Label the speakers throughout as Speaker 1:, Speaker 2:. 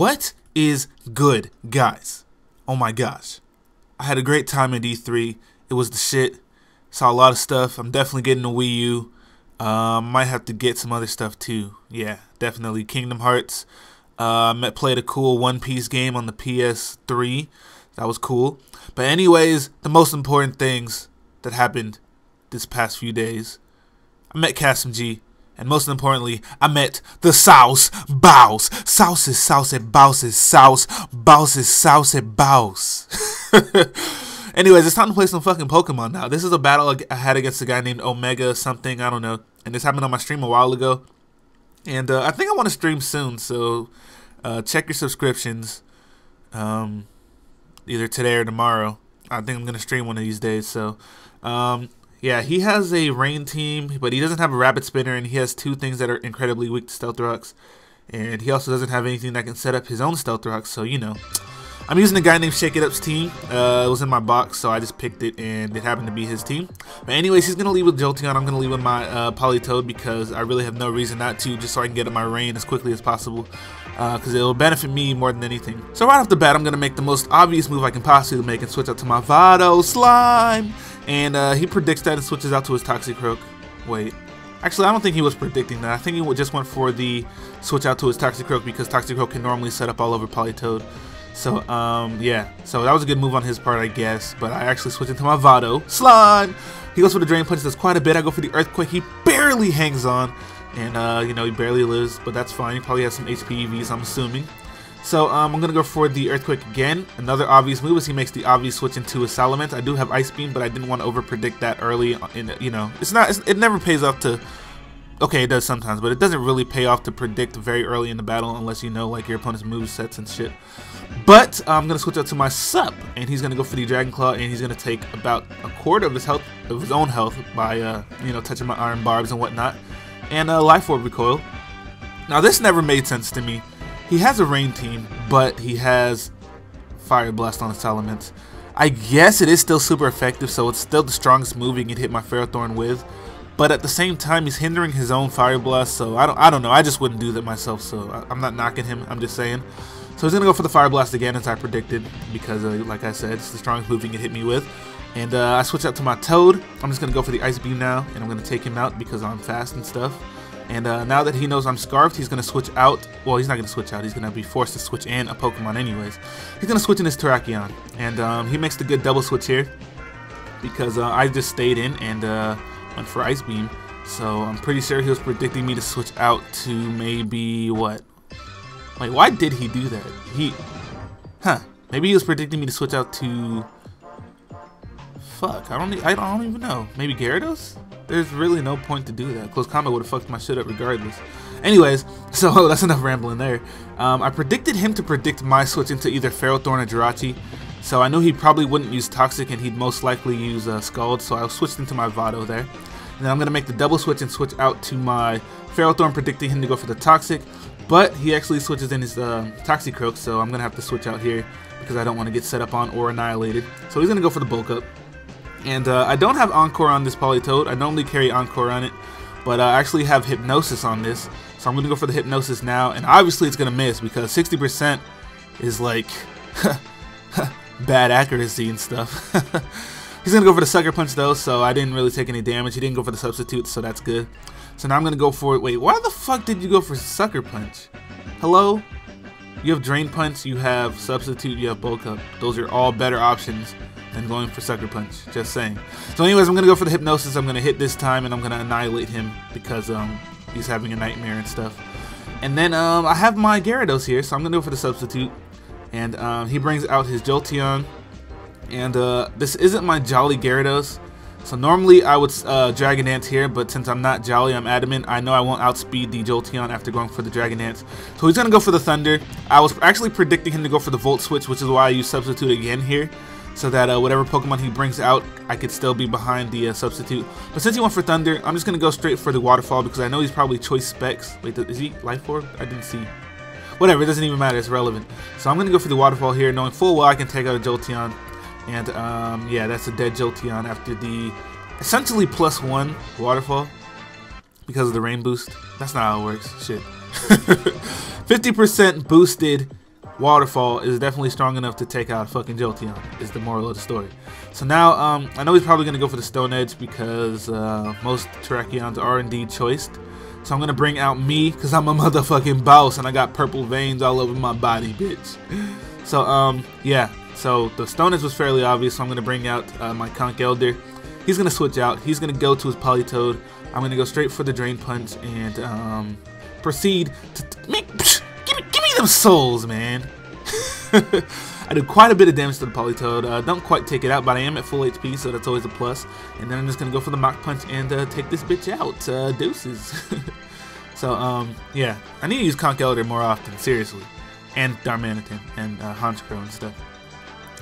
Speaker 1: What is good, guys? Oh my gosh. I had a great time at E3. It was the shit. Saw a lot of stuff. I'm definitely getting a Wii U. Might have to get some other stuff too. Yeah, definitely. Kingdom Hearts. Played a cool One Piece game on the PS3. That was cool. But anyways, the most important things that happened this past few days. I met Kasim G. And most importantly, I met the Sauce Bows. Sauce is Sauce at Bows is Sauce. Bows is Sauce at Bows. Anyways, it's time to play some fucking Pokemon now. This is a battle I had against a guy named Omega something. I don't know. And this happened on my stream a while ago. And I think I want to stream soon. So check your subscriptions. Either today or tomorrow. I think I'm going to stream one of these days. So yeah, he has a rain team, but he doesn't have a rapid spinner, and he has two things that are incredibly weak to stealth rocks. And he also doesn't have anything that can set up his own stealth rocks, so you know. I'm using a guy named Shake It Up's team. It was in my box, so I just picked it, and it happened to be his team. But anyways, he's going to leave with Jolteon. I'm going to leave with my Politoed because I really have no reason not to, just so I can get up my rain as quickly as possible. Because it will benefit me more than anything. So right off the bat, I'm going to make the most obvious move I can possibly make and switch out to my Vado Slime. And he predicts that and switches out to his Toxicroak. Wait. Actually, I don't think he was predicting that. I think he just went for the switch out to his Toxicroak because Toxicroak can normally set up all over Politoed. So, yeah. So that was a good move on his part, I guess. But I actually switched into my Vado Slime. He goes for the Drain Punch. Does quite a bit. I go for the Earthquake. He barely hangs on. And, you know, he barely lives. But that's fine. He probably has some HP EVs, I'm assuming. So I'm going to go for the Earthquake again. Another obvious move is he makes the obvious switch into a Salamence. I do have Ice Beam, but I didn't want to over-predict that early. You know, it never pays off to... Okay, it does sometimes, but it doesn't really pay off to predict very early in the battle unless you know, like, your opponent's movesets and shit. But I'm going to switch out to my Sup, and he's going to go for the Dragon Claw, and he's going to take about a quarter of his health, of his own health by, you know, touching my Iron Barbs and whatnot. And Life Orb Recoil. Now, this never made sense to me. He has a rain team, but he has Fire Blast on his Salamence. I guess it is still super effective, so it's still the strongest move he can hit my Ferrothorn with. But at the same time, he's hindering his own Fire Blast, so I don't know. I just wouldn't do that myself, so I'm not knocking him. I'm just saying. So he's going to go for the Fire Blast again, as I predicted, because, like I said, it's the strongest move he can hit me with. And I switch out to my Toad. I'm just going to go for the Ice Beam now, and I'm going to take him out because I'm fast and stuff. And now that he knows I'm Scarfed, he's going to switch out. Well, he's not going to switch out. He's going to be forced to switch in a Pokemon anyways. He's going to switch in his Terrakion. And he makes the good double switch here because I just stayed in and went for Ice Beam. So I'm pretty sure he was predicting me to switch out to maybe what? Wait, why did he do that? Maybe he was predicting me to switch out to... Fuck, I don't even know. Maybe Gyarados? There's really no point to do that. Close Combat would have fucked my shit up regardless. Anyways, so that's enough rambling there. I predicted him to predict my switch into either Ferrothorn or Jirachi. So I knew he probably wouldn't use Toxic and he'd most likely use Scald. So I switched into my Vado there. And then I'm going to make the double switch and switch out to my Ferrothorn, predicting him to go for the Toxic. But he actually switches in his Toxicroak, so I'm going to have to switch out here because I don't want to get set up on or annihilated. So he's going to go for the Bulk Up. And I don't have Encore on this Politoed. I normally carry Encore on it, but I actually have Hypnosis on this. So I'm going to go for the Hypnosis now, and obviously it's going to miss because 60% is like bad accuracy and stuff. He's going to go for the Sucker Punch though, so I didn't really take any damage. He didn't go for the Substitute, so that's good. So now I'm going to go for it. Wait, why the fuck did you go for Sucker Punch? Hello? You have Drain Punch, you have Substitute, you have Bulk Up. Those are all better options than going for Sucker Punch, just saying. So anyways, I'm going to go for the Hypnosis. I'm going to hit this time, and I'm going to annihilate him because he's having a nightmare and stuff. And then I have my Gyarados here, so I'm going to go for the Substitute. And he brings out his Jolteon. And this isn't my Jolly Gyarados. So normally I would Dragon Dance here, but since I'm not Jolly, I'm adamant. I know I won't outspeed the Jolteon after going for the Dragon Dance. So he's going to go for the Thunder. I was actually predicting him to go for the Volt Switch, which is why I use Substitute again here. So that whatever Pokemon he brings out, I could still be behind the Substitute. But since he went for Thunder, I'm just going to go straight for the Waterfall because I know he's probably Choice Specs. Wait, is he Life Orb? I didn't see. Whatever, it doesn't even matter. It's relevant. So I'm going to go for the Waterfall here, knowing full well I can take out a Jolteon. And yeah, that's a dead Jolteon after the essentially +1 Waterfall because of the Rain Boost. That's not how it works. Shit. 50% boosted Waterfall is definitely strong enough to take out fucking Jolteon, is the moral of the story. So now, I know he's probably going to go for the Stone Edge because most Terrakions are indeed choiced. So I'm going to bring out me because I'm a motherfucking boss and I got purple veins all over my body, bitch. So, yeah. So the Stone Edge was fairly obvious, so I'm going to bring out my Conch Elder. He's going to switch out. He's going to go to his Politoed. I'm going to go straight for the Drain Punch and proceed to... Give me them souls, man. I do quite a bit of damage to the Politoed. Don't quite take it out, but I am at full HP, so that's always a plus. And then I'm just going to go for the Mach Punch and take this bitch out. Deuces. So, yeah. I need to use Conch Elder more often, seriously. And Darmanitan and Honchkrow and stuff.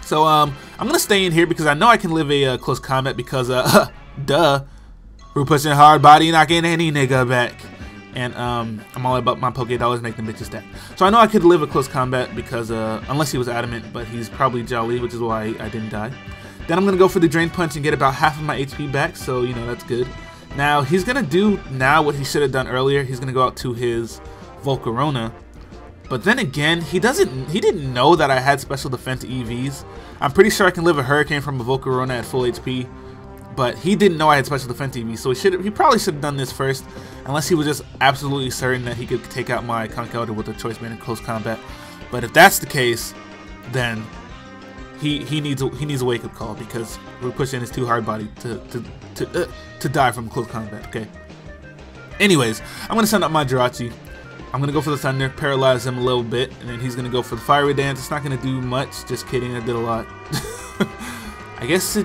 Speaker 1: So, I'm going to stay in here because I know I can live a close combat because, duh. We're pushing hard body, not getting any nigga back. And I'm all about my Poke Dollars, make them bitches stack. So I know I could live a close combat because, unless he was adamant, but he's probably Jolly, which is why I didn't die. Then I'm going to go for the Drain Punch and get about half of my HP back, so, you know, that's good. Now, he's going to do now what he should have done earlier. He's going to go out to his Volcarona. But then again, he didn't know that I had special defense EVs. I'm pretty sure I can live a Hurricane from a Volcarona at full HP. But he didn't know I had special defense EV, so he probably should have done this first, unless he was just absolutely certain that he could take out my Conch Elder with a Choice Band in close combat. But if that's the case, then he needs a wake up call because we're pushing his too hard body to die from close combat. Okay. Anyways, I'm gonna send out my Jirachi. I'm gonna go for the Thunder, paralyze him a little bit, and then he's gonna go for the Fiery Dance. It's not gonna do much. Just kidding. I did a lot. I guess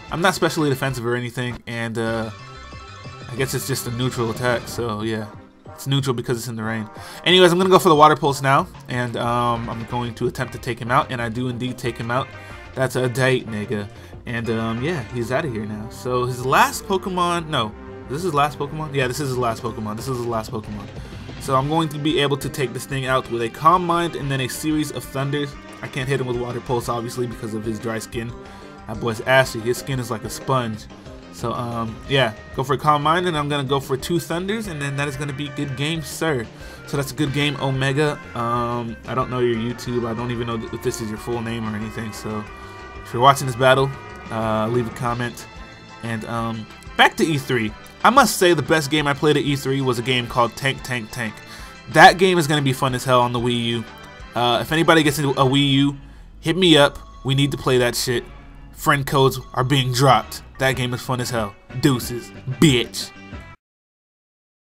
Speaker 1: I'm not specially defensive or anything, and I guess it's just a neutral attack, so yeah. It's neutral because it's in the rain. Anyways, I'm going to go for the Water Pulse now, and I'm going to attempt to take him out, and I do indeed take him out. That's a date, nigga. And yeah, he's out of here now. So his last Pokemon, no, this is his last Pokemon? Yeah, this is his last Pokemon. This is his last Pokemon. So I'm going to be able to take this thing out with a Calm Mind and then a series of Thunders. I can't hit him with Water Pulse, obviously, because of his dry skin. That boy's ashy. His skin is like a sponge. So, yeah, go for a Calm Mind, and I'm going to go for 2 Thunders, and then that is going to be good game, sir. So that's a good game, Omega. I don't know your YouTube. I don't even know if this is your full name or anything. So if you're watching this battle, leave a comment. And back to E3. I must say the best game I played at E3 was a game called Tank Tank Tank. That game is going to be fun as hell on the Wii U. If anybody gets into a Wii U, hit me up. We need to play that shit. Friend codes are being dropped. That game is fun as hell. Deuces, bitch.